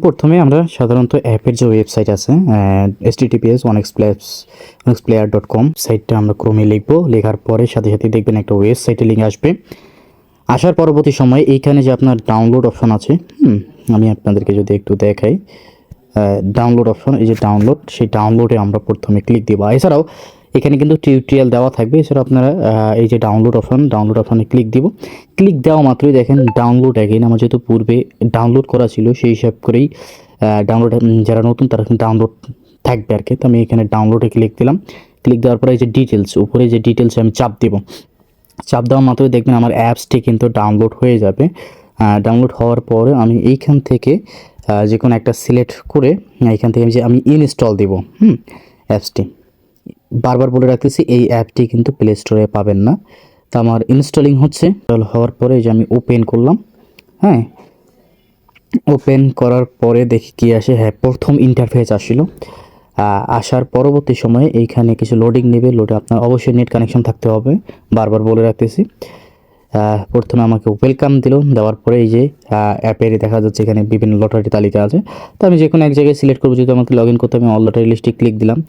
প্রথমে আমরা সাধারণত অ্যাপের যে ওয়েবসাইট আছে https onexplayer.com সাইটটা আমরা ক্রমে লিখবো। লেখার পরে সাথে সাথে দেখবেন একটা ওয়েবসাইটে লিঙ্ক আসবে। আসার পরবর্তী সময় এইখানে যে আপনার ডাউনলোড অপশন আছে, আমি আপনাদেরকে যদি একটু দেখাই, ডাউনলোড অপশন, এই যে ডাউনলোড, সেই ডাউনলোডে আমরা প্রথমে ক্লিক দেবো। এছাড়াও এখানে কিন্তু টিউটোরিয়াল দেওয়া থাকবে। এছাড়াও আপনারা এই যে ডাউনলোড অপশনে ক্লিক দিব। ক্লিক দেওয়া মাত্রই দেখেন ডাউনলোড অ্যাগেন, আমার যেহেতু পূর্বে ডাউনলোড করা ছিল সেই হিসাব করেই ডাউনলোড, যারা নতুন তারা কিন্তু ডাউনলোড থাকবে আর কি। তো আমি এখানে ডাউনলোডে ক্লিক দিলাম। ক্লিক দেওয়ার পরে এই যে ডিটেলস, উপরে যে ডিটেলসে আমি চাপ দেবো। চাপ দেওয়া মাত্রই দেখবেন আমার অ্যাপসটি কিন্তু ডাউনলোড হয়ে যাবে। ডাউনলোড হওয়ার পরে আমি এইখান থেকে যে কোনো একটা সিলেক্ট করে এইখান থেকে আমি ইনস্টল দেব অ্যাপসটি। বারবার বলে রাখতেছি, এই অ্যাপটি কিন্তু প্লে স্টোরে পাবেন না। তো আমার ইনস্টলিং হচ্ছে। হওয়ার পরে যে আমি ওপেন করলাম, ওপেন করার পরে দেখি কি আসে। প্রথম ইন্টারফেস আসছিল। আসার পরবর্তী সময়ে এইখানে কিছু লোডিং নেবে। আপনার অবশ্যই নেট কানেকশন থাকতে হবে, বারবার বলে রাখতেছি। প্রথমে আমাকে ওয়েলকাম দিল। দেওয়ার পরে এই যে অ্যাপের দেখা যাচ্ছে এখানে বিভিন্ন লটারি তালিকা আছে। তো আমি যে কোনো এক জায়গায় সিলেক্ট করবো। যদি আমাকে লগ ইন করতে, আমি অল লটারি লিস্টে ক্লিক দিলাম।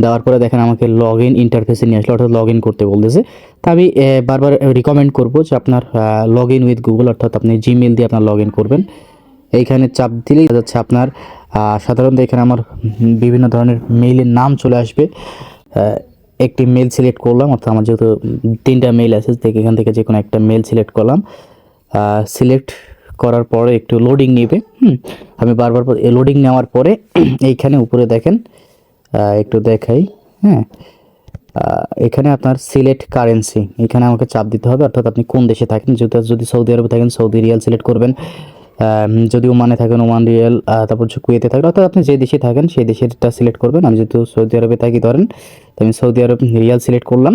দেওয়ার পরে দেখেন আমাকে লগ ইন ইন্টারফেসে নিয়ে আসলো, অর্থাৎ লগ ইন করতে বলতেছে। তা আমি বারবার রিকমেন্ড করবো যে আপনার লগ ইন উইথ গুগল, অর্থাৎ আপনি জিমেল দিয়ে আপনার লগ ইন করবেন। এইখানে চাপ দিলেই দেখা যাচ্ছে আপনার সাধারণত এখানে আমার বিভিন্ন ধরনের মেইলের নাম চলে আসবে। একটি মেল সিলেক্ট করলাম, অর্থাৎ আমার যেহেতু 3টা মেল আছে, এখান থেকে যে কোনো একটা মেল সিলেক্ট করলাম। সিলেক্ট করার পরে একটু লোডিং নেবে। আমি বারবার লোডিং নেওয়ার পরে এইখানে উপরে দেখেন, একটু দেখাই, এখানে আপনার সিলেক্ট কারেন্সি, এখানে আমাকে চাপ দিতে হবে। অর্থাৎ আপনি কোন দেশে থাকেন, যদি সৌদি আরবে থাকেন সৌদি রিয়াল সিলেক্ট করবেন। যদি ওমানে থাকেন ওমান রিয়াল, তারপর কুয়েতে থাকেন, অর্থাৎ আপনি যে দেশে থাকেন সেই দেশেরটা সিলেক্ট করবেন। আমি যেহেতু সৌদি আরবে থাকি ধরেন, তো আমি সৌদি আরব রিয়াল সিলেক্ট করলাম।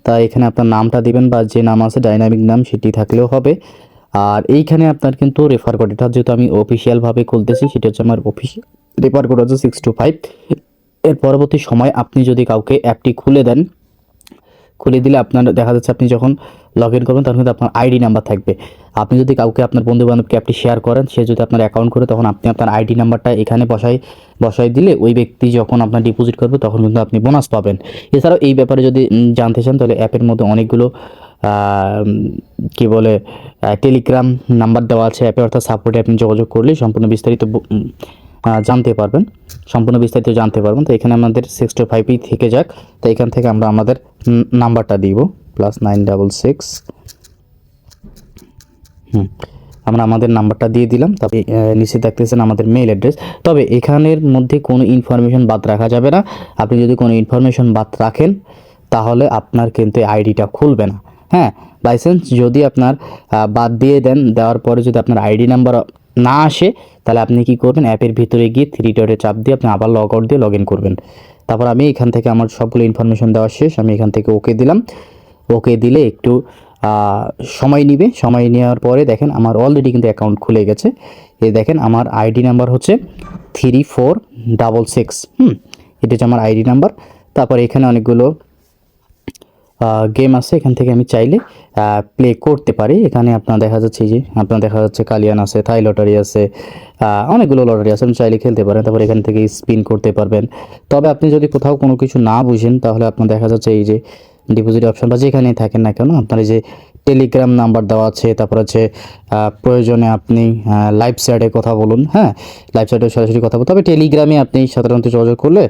তা এখানে আপনার নামটা দিবেন, বা যে নাম আছে ডাইনামিক নাম সেটি থাকলেও হবে। আর এইখানে আপনার কিন্তু রেফার কোড, এটা যেহেতু আমি অফিসিয়ালভাবে খুলতেছি, সেটা হচ্ছে আমার অফিসিয়াল রেফার কোড হচ্ছে 625। এর পরবর্তী সময় আপনি যদি কাউকে অ্যাপটি খুলে দেন, খুলে দিলে আপনার দেখা যাচ্ছে আপনি যখন লগ ইন করবেন তখন কিন্তু আপনার আইডি নাম্বার থাকবে। আপনি যদি কাউকে আপনার বন্ধু বান্ধবকে অ্যাপটি শেয়ার করেন, সে যদি আপনার অ্যাকাউন্ট করে, তখন আপনি আপনার আইডি নাম্বারটা এখানে বসাই দিলে ওই ব্যক্তি যখন আপনার ডিপোজিট করবে তখন কিন্তু আপনি বোনাস পাবেন। এছাড়াও এই ব্যাপারে যদি জানতে চান, তাহলে অ্যাপের মধ্যে অনেকগুলো কি বলে টেলিগ্রাম নাম্বার দেওয়া আছে অ্যাপে, অর্থাৎ সাপোর্টে আপনি যোগাযোগ করলে সম্পূর্ণ বিস্তারিত জানতে পারবেন। তো এখানে আমাদের 625ই থেকে যাক। তো এখান থেকে আমরা আমাদের নাম্বারটা দিব, +966। আমরা আমাদের নাম্বারটা দিয়ে দিলাম। তবে নিচে দেখতেছেন আমাদের মেইল অ্যাড্রেস। তবে এখানের মধ্যে কোনো ইনফরমেশন বাদ রাখা যাবে না। আপনি যদি কোনো ইনফরমেশন বাদ রাখেন তাহলে আপনার কিন্তু আইডিটা খুলবে না। লাইসেন্স যদি আপনার বাদ দিয়ে দেন, দেওয়ার পরে যদি আপনার আইডি নাম্বার না আসে, তাহলে আপনি কি করবেন, অ্যাপের ভিতরে গিয়ে 3 ডটে চাপ দিয়ে আপনি আবার লগ আউট দিয়ে লগ ইন করবেন। তারপর আমি এখান থেকে আমার সবগুলো ইনফরমেশন দেওয়া শেষ, আমি এখান থেকে ওকে দিলাম। ওকে দিলে একটু সময় নিবে। সময় নেওয়ার পরে দেখেন আমার অলরেডি কিন্তু অ্যাকাউন্ট খুলে গেছে। দেখেন আমার আইডি নাম্বার হচ্ছে 3466। এটা হচ্ছে আমার আইডি নাম্বার। তারপর এখানে অনেকগুলো গেম আছে, এখান থেকে আমি চাইলে প্লে করতে পারি। এখানে আপনার দেখা যাচ্ছে কালিয়ান আছে, থাই লটারি আছে, অনেকগুলো লটারি আছে, আপনি চাইলে খেলতে পারেন। তারপর এখান থেকে স্পিন করতে পারবেন। তবে আপনি যদি কোথাও কোনো কিছু না বুঝেন, তাহলে আপনার দেখা যাচ্ছে এই যে ডিপোজিট অপশন বা যেখানেই থাকেন না কেন, আপনার এই যে টেলিগ্রাম নাম্বার দেওয়া আছে। তারপর হচ্ছে প্রয়োজনে আপনি লাইভ চ্যাটে কথা বলুন। লাইভ চ্যাটে সরাসরি কথা বলুন। তবে টেলিগ্রামে আপনি সাধারণত যোগাযোগ করলে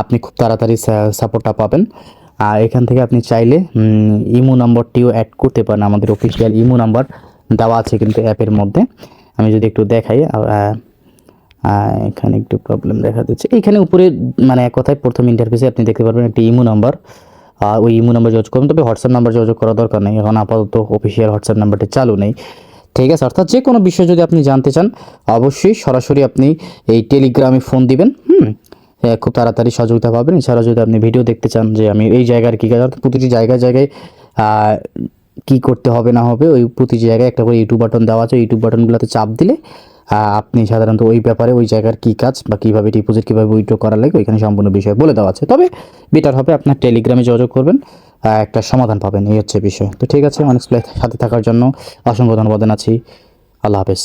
আপনি খুব তাড়াতাড়ি সাপোর্টটা পাবেন। আর এখান থেকে আপনি চাইলে ইমো নাম্বারটিও অ্যাড করতে পারেন। আমাদের অফিসিয়াল ইমো নাম্বার দেওয়া আছে কিন্তু অ্যাপের মধ্যে। আমি যদি একটু দেখাই, এখানে একটু প্রবলেম দেখা দিচ্ছে। এইখানে উপরে মানে এক কথায় প্রথম ইন্টারফেসে আপনি দেখতে পারবেন একটি ইমো নাম্বার। ওই ইমো নাম্বার যোগাযোগ করবেন। তবে হোয়াটসঅ্যাপ নাম্বার যোগাযোগ করার দরকার নেই, এখন আপাতত অফিসিয়াল হোয়াটসঅ্যাপ নাম্বারটি চালু নেই। ঠিক আছে। অর্থাৎ যে কোনো বিষয় যদি আপনি জানতে চান, অবশ্যই সরাসরি আপনি এই টেলিগ্রামে ফোন দিবেন। খুব তাড়াতাড়ি সহযোগিতা পাবেন। এছাড়া যদি আপনি ভিডিও দেখতে চান যে আমি এই জায়গার কী কাজ, প্রতিটি জায়গায় কী করতে হবে না হবে, ওই প্রতি জায়গায় একটা করে ইউটিউব বাটন দেওয়া আছে। ইউটিউব বাটনগুলোতে চাপ দিলে আপনি সাধারণত ওই ব্যাপারে ওই জায়গার কী কাজ বা কীভাবে ডিপোজিট কীভাবে উইথড্র করা লাগে ওইখানে সম্পূর্ণ বিষয় বলে দেওয়া আছে। তবে বেটার হবে আপনার টেলিগ্রামে যোগাযোগ করবেন, একটা সমাধান পাবেন। এই হচ্ছে বিষয়। তো ঠিক আছে, অনেক সাথে থাকার জন্য অসংখ্য ধন্যবাদ জানাচ্ছি। আল্লাহ হাফেজ।